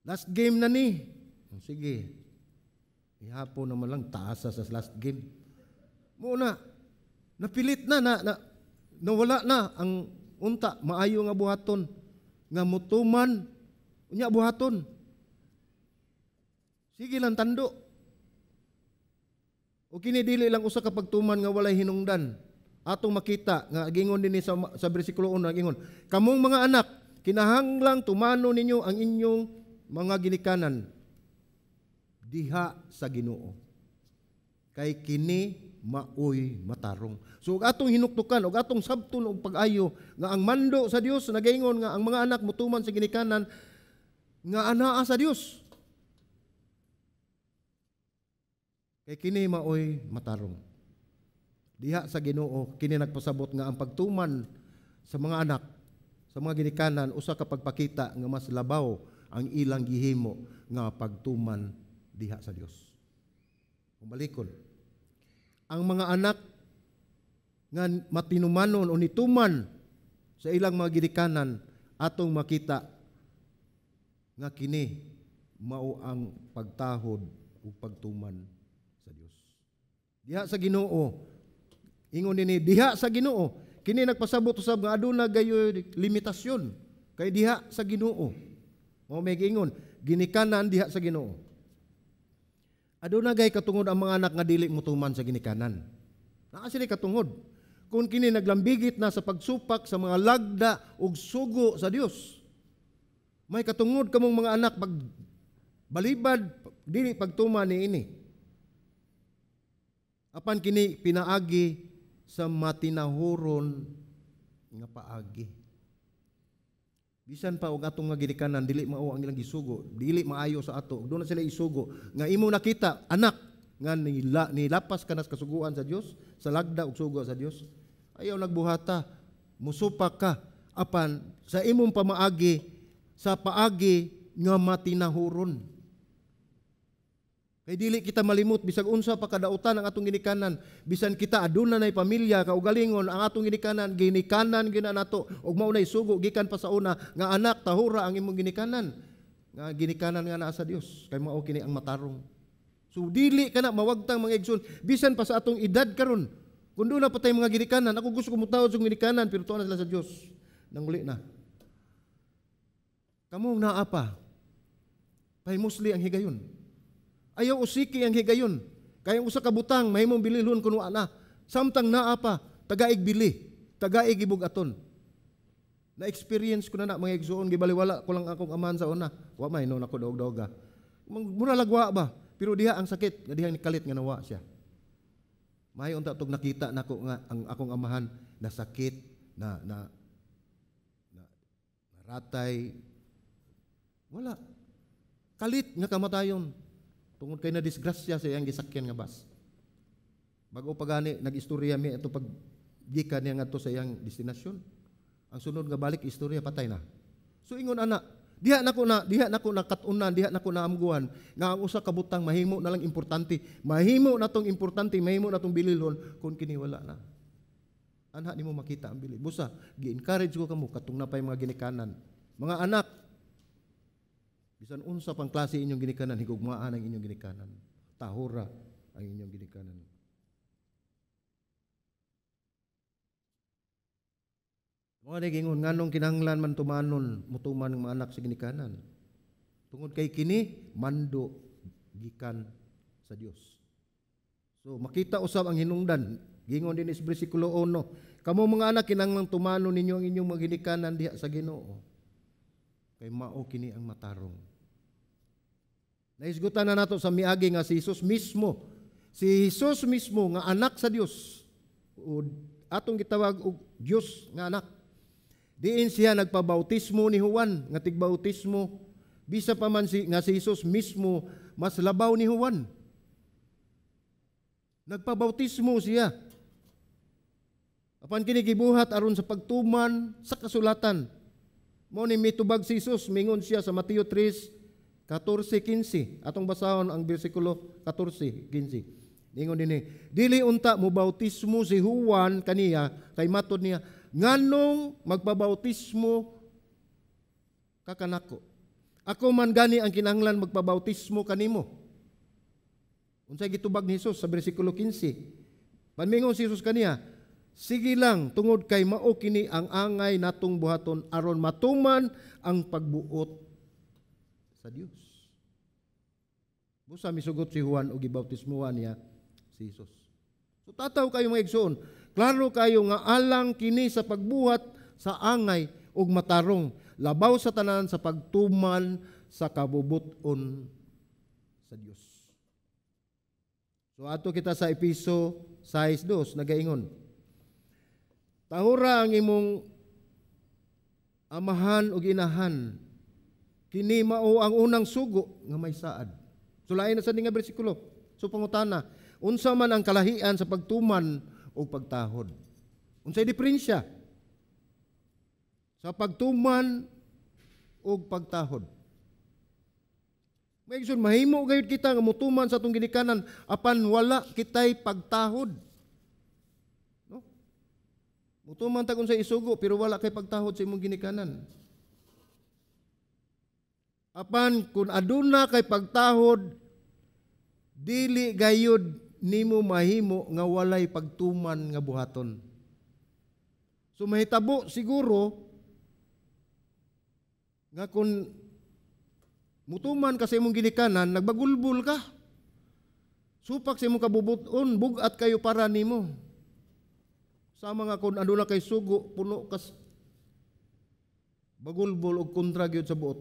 Last game na ni. Sige. Ihapon naman lang taasa sa last game. Muna napilit na nawala na ang unta maayo nga buhaton nga mutuman unya buhaton. Sige lang tando. O kini dili lang usa ka pagtuman nga walay hinungdan. Atong makita nga gingon dinhi sa bersikulo 1 gingon, kamong mga anak kinahanglang tumano ninyo ang inyong mga ginikanan diha sa Ginoo. Kay kini maoy matarong. So og atong hinuktukan og atong sabton og pag-ayo nga ang mando sa Dios nagaingon nga ang mga anak mutuman sa ginikanan nga anaa sa Dios. Kay kini maoy matarong. Diha sa Ginoo kini nagpasabot nga ang pagtuman sa mga anak sa mga ginikanan usa ka pagpakita nga mas labaw ang ilang gihimo nga pagtuman diha sa Dios. Umalikon. Ang mga anak nga matinumanon o nituman sa ilang mga ginikanan atong makita nga kini mao ang pagtahod o pagtuman sa Dios. Diha sa Ginoo, ingon nini diha sa Ginoo, kini nagpasabot usab nga aduna gayoy limitasyon kay diha sa Ginoo. Mao may giingon, ginikanan diha sa Ginoo. Aduna gay katungod ang mga anak nga dili mutuman sa ginikanan. Naa sila katungod. Kung kini naglambigit na sa pagsupak sa mga lagda ug sugo sa Dios. May katungod kamong mga anak pag balibad dili pagtuman niini. Apan kini pinaagi sa matinahuron nga paagi. Bisan pa og atong nga ginikanan dili mao ang ilang gisugo, dili maayo sa ato. Doon na sila isugo nga imo nakita anak nga nilapas ka na sa kasuguan sa Dios, sa lagda ug sugo sa Dios. Ayaw nagbuhata, musupak ka apan sa imong pamaagi sa paagi nga matinahuron. Kay dili kita malimot bisag unsa pa kadautan ang atong ginikanan, bisan kita aduna nay pamilya kaugalingon ang atong ginikanan gina nato ug mao nay sugo gikan pa sa una nga anak tahura ang imong ginikanan nga ginikanan nga naa sa Dios kay mao kini ang matarong. So dili kana mawagtang mga igsoon bisan pa sa atong edad karon. Kun doon na patay mga ginikanan, ako gusto ko mutawad sa ginikanan pero tuwa na sila sa Dios. Nanguli na. Kamong naa pa. Pahimusli ang higayon. Ayaw usiki ang higayon. Kaya usa ka butang mahimong bililhon kuno ana. Samtang naa pa tagaig bili, tagaig ibugaton. Na experience ko na mga igsoon gibaliwala ko lang akong amahan sa una. Wa may no nako dog-doga. Mura lagwa ba? Pero diha ang sakit, nga diha ni kalit nga nawa siya. May unta tog nakita nako nga ang akong amahan na sakit na ratay. Wala. Kalit nga kamatayon. Tungod kay na disgrasya sa iyang gisakyan nga bus. Bago pagani nag-istorya mi ato pag gikan niya ngadto sa iyang destinasyon. Ang sunod nga balik istorya patay na. So ingon ana, diha nako na katunan, diha nako na amguhan nga ang usa ka butang mahimo na lang importante. Mahimo na tong importante, mahimo na tong bililhon kun kini wala na. Anha nimo makita ang bili. Busa, gi-encourage ko kamo katong napay mga ginikanan. Mga anak, bisan unsa pang klase inyong ginikanan, higugmaan ang inyong ginikanan. Tahura ang inyong ginikanan. Mga nagingon, nganong kinahanglan man tumanon, mutuman ng mga anak sa ginikanan. Tungod kay kini, mando gikan sa Dios. So, makita usab ang hinungdan. Gingon din is bersikulo 1. Kamo mga anak, kinahanglan tumanon ninyo ang inyong mga ginikanan diha sa Ginoo. Kay mao kini ang matarong. Naisgutan na nato sa miagi nga si Jesus mismo. Si Jesus mismo nga anak sa Dios. O atong gitawag og Dios nga anak. Diin siya nagpabautismo ni Juan, nga tigbautismo. Bisa pa man nga si Jesus mismo mas labaw ni Juan. Nagpabautismo siya. Apan kini gibuhat aron sa pagtuman sa kasulatan. Mao ni mitubag si Jesus, mingon siya sa Mateo 3:14-15. Atong basahon ang bersikulo 14-15. Ningon dinhi, dili unta mo bautismo si Juan kaniya kay matud niya, nganong magpabautismo ka kanako? Ako man gani ang kinahanglan magpabautismo kanimo. Unsay gitubag ni Jesus sa bersikulo 15. Panmingon si Jesus kaniya, sige lang tungod kay mao kini ang angay natong buhaton aron matuman ang pagbuot sa Dios. Busa misugot si Juan og gibautismuhan niya si Jesus. So tataw kayo mga igsoon, klaro kayo nga alang kini sa pagbuhat sa angay ug matarong labaw sa tanan sa pagtuman sa kabubuton sa Dios. So ato kita sa Episo 6:2 nagaingon, tahura ang imong amahan ug inahan, kini mao ang unang sugo nga may saad. Sulayan na sa nga bersikulo. So pangutana, unsa man ang kalahian sa pagtuman o pagtahod? Unsay diferensya sa pagtuman o pagtahod? May igsoon, mahimo gayud kita nga mutuman sa atong ginikanan apan wala kitay pagtahod. No? Mutuman ta kung sa isugo pero wala kay pagtahod sa imong ginikanan. Apan kung aduna kay pagtahod, dili gayud nimo mahimo nga walay pagtuman nga buhaton. So mahitabo siguro nga kung mutuman ka sa imong ginikanan, nagbagulbul ka. Supak sa imong kabubuton, bugat kayo para nimo. Sama nga kung aduna kay sugo, puno kas bagulbul og kontra gyud sa buot.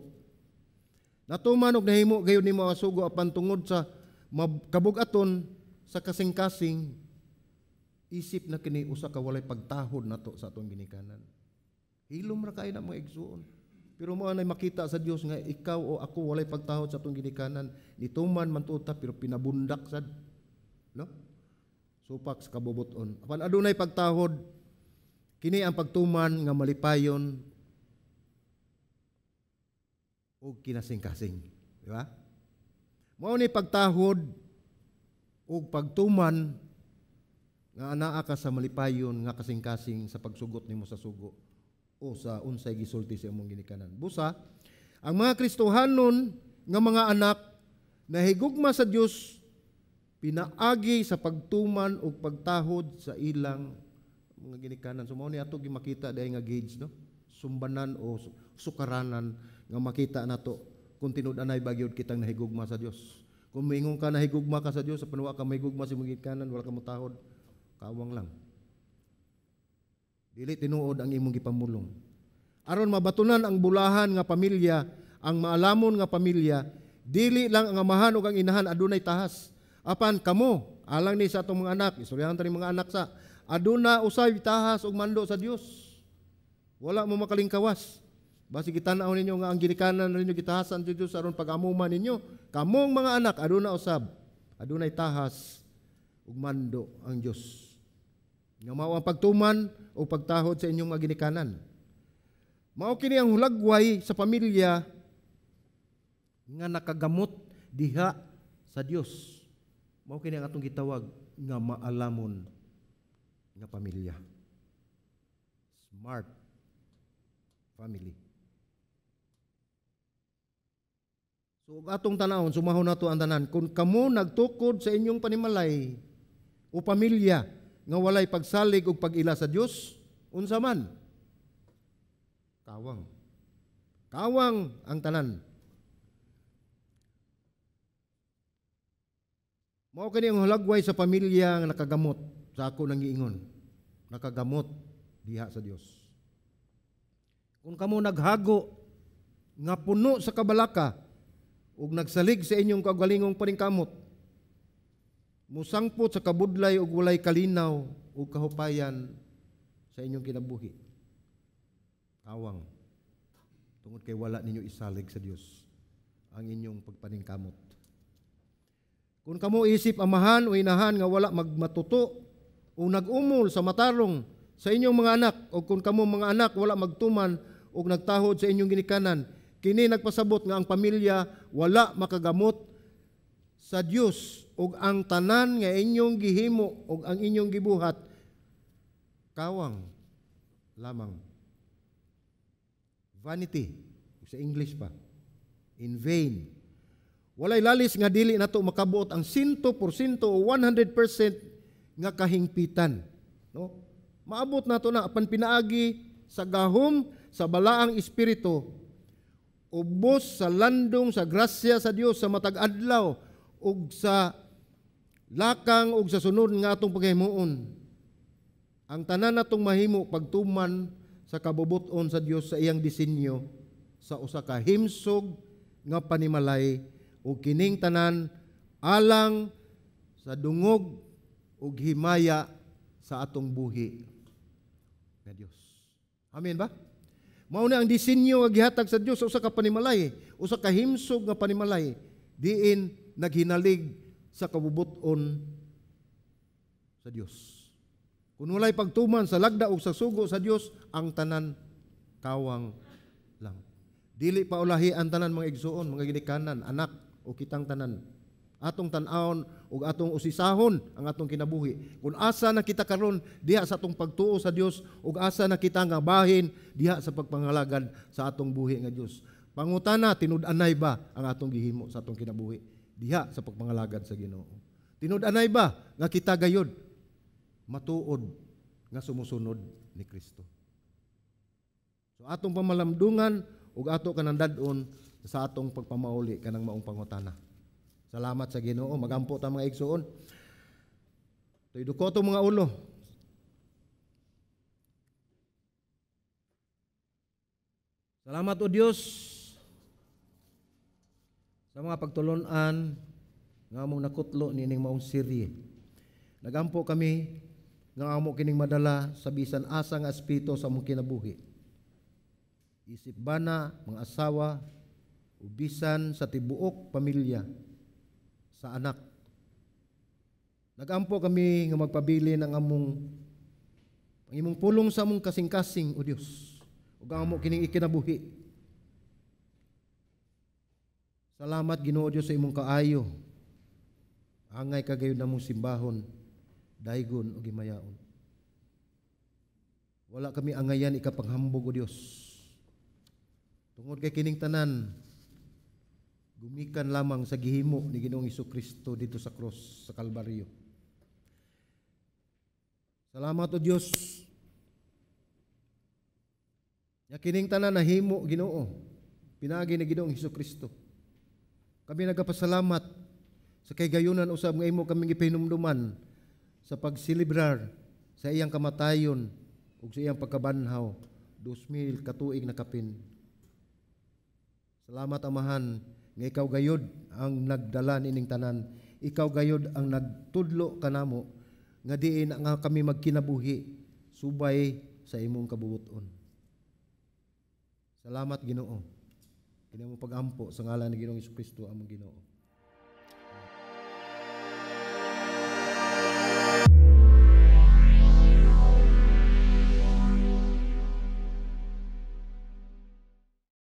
Natuman og nahimo gayud nimo ang sugo apan tungod sa kabugaton sa kasing-kasing isip na kini usa ka walay pagtahod nato sa atong ginikanan. Hilom ra kay na mga igsuon. Pero mo anay makita sa Dios nga ikaw o ako walay pagtahod sa atong ginikanan, nituman man tuta pero pinabundak sad, no? Supak sa kabubuton. Apan adunay pagtahod, kini ang pagtuman nga malipayon o kinasing-kasing, di ba? Mao ni pagtahod o pagtuman nga anaa ka sa malipayon nga kasing-kasing sa pagsugot nimo sa sugo o sa unsay gisulti sa imong ginikanan. Busa, ang mga Kristohanon nga mga anak na higugma sa Dios pinaagi sa pagtuman o pagtahod sa ilang mga ginikanan. So mao ni ato gimakita dahil nga gauge, no? Sumbanan o sukaranan nga makita nato kung tinud-anay bagyod kitang nahigugma sa Dios. Kung moingon ka nahigugma ka sa Dios, sa panuwa ka mahigugma sa imong ginikanan, wala ka motahod, kawang lang. Dili tinuod ang imong gipamulong. Aron mabatunan ang bulahan nga pamilya, ang maalamon nga pamilya, dili lang ang amahan ug ang inahan adunay tahas. Apan kamo, alang ni sa atong mga anak, istoryahan ta ni mga anak sa aduna usay tahas ug mando sa Dios. Wala mo makalingkawas. Basi kitanaw ninyo nga ang ginikanan ninyo gitahasan sa Dios aron pag-amuman ninyo. Kamong mga anak aduna usab, adunay tahas ug mando ang Dios. Nga mao ang pagtuman o pagtahod sa inyong mga ginikanan. Mao kini ang hulagway sa pamilya nga nakagamot diha sa Dios. Mao kini ang atong gitawag nga maalamon nga pamilya. Smart family. So atong tanawon, sumahon nato ang tanan, kung kamo nagtukod sa inyong panimalay o pamilya nga walay pagsalig ug pag-ila sa Dios, unsa man? Kawang. Kawang ang tanan. Mao kini ang hulagway sa pamilya nga nakagamot sa ako nang giingon. Nakagamot diha sa Dios. Kung kamo naghago nga puno sa kabalaka ug nagsalig sa inyong kagalingong paningkamot, musangpot sa kabudlay ug walay kalinaw ug kahupayan sa inyong kinabuhi. Kawang. Tungod kay wala ninyo isalig sa Dios ang inyong pagpaningkamot. Kung kamo isip amahan o inahan nga wala magmatuto o nag-umol sa matarong sa inyong mga anak, o kung kamo mga anak wala magtuman o nagtahod sa inyong ginikanan, kini nagpasabot nga ang pamilya wala makagamot sa Dios, ug ang tanan nga inyong gihimo ug ang inyong gibuhat kawang lamang. Vanity, sa English pa. In vain. Walay lalis nga dili nato makabuot ang 100% o 100% nga kahingpitan. No? Maabot nato na apan pinaagi sa gahom sa balaang espiritu, ubos sa landong sa grasya sa Dios sa matag adlaw ug sa lakang ug sa sunod nga atong paghimuon. Ang tanan natong mahimo pagtuman sa kabubuton sa Dios sa iyang disenyo sa usa ka himsog nga panimalay, ug kining tanan alang sa dungog ug himaya sa atong buhi nga Dios. Amen ba? Mao na ang disenyo nga gihatag sa Dios sa usa ka panimalay, usa ka himsog nga panimalay diin naghinalig sa kabubuton sa Dios. Kung walay pagtuman sa lagda ug sa sugo sa Dios, ang tanan kawang lang. Dili pa ulahi ang tanan mga igsuon, mga ginikanan, anak o kitang tanan. Atong tan-awon ug atong usisahon ang atong kinabuhi. Kung asa na kita karon diha sa atong pagtuo sa Dios ug asa na kita nga bahin diha sa pagpangalagad sa atong buhi nga Dios. Pangutana, tinud-anay ba ang atong gihimo sa atong kinabuhi diha sa pagpangalagad sa Ginoo? Tinud-anay ba nga kita gayud matuod nga sumusunod ni Kristo? So atong pamalamdungan ug ato kanang dad-on sa atong pagpamauli kanang maong pangutana. Salamat sa Ginoo, magampo ta mga igsuon. Toy dukoto mga ulo. Salamat o Dios sa mga pagtulon-an nga among nakutlo nining maong serye. Nagampo kami nga amo kining madala sa bisan asa nga espiritu sa among kinabuhi. Isip bana, mga asawa, ubisan sa tibuok pamilya, sa anak. Nagampo kami nga magpabili ng ang imong pulong sa among kasing-kasing, o Dios, ug ang amo kining ikinabuhi. Salamat Ginoo Dios sa imong kaayo. Angay kagayon namong simbahon, daygon ug gimayaon. Wala kami angayan ikapanghambog, o Dios. Tungod kay kining tanan, gumikan lamang sa gihimo ni Ginoong Hesukristo dito sa cross sa Kalbaryo. Salamat o Dios. Ya kining tanan nahimo Ginoo, pinaagi ni Ginoong Hesukristo. Kami nagapasalamat sa kaygayonan usab nga imo kaming ipahinumduman sa pagsilibrar sa iyang kamatayon ug sa iyang pagkabanhaw 2000 katuig na kapin. Salamat Amahan nga ikaw gayod ang nagdala nining tanan. Ikaw gayod ang nagtudlo kanamo nga diin nga kami magkinabuhi subay sa imong kabubuton. Salamat Ginoo. Kini mo pag-ampo sa ngalan ni Ginoong Hesukristo among Ginoo.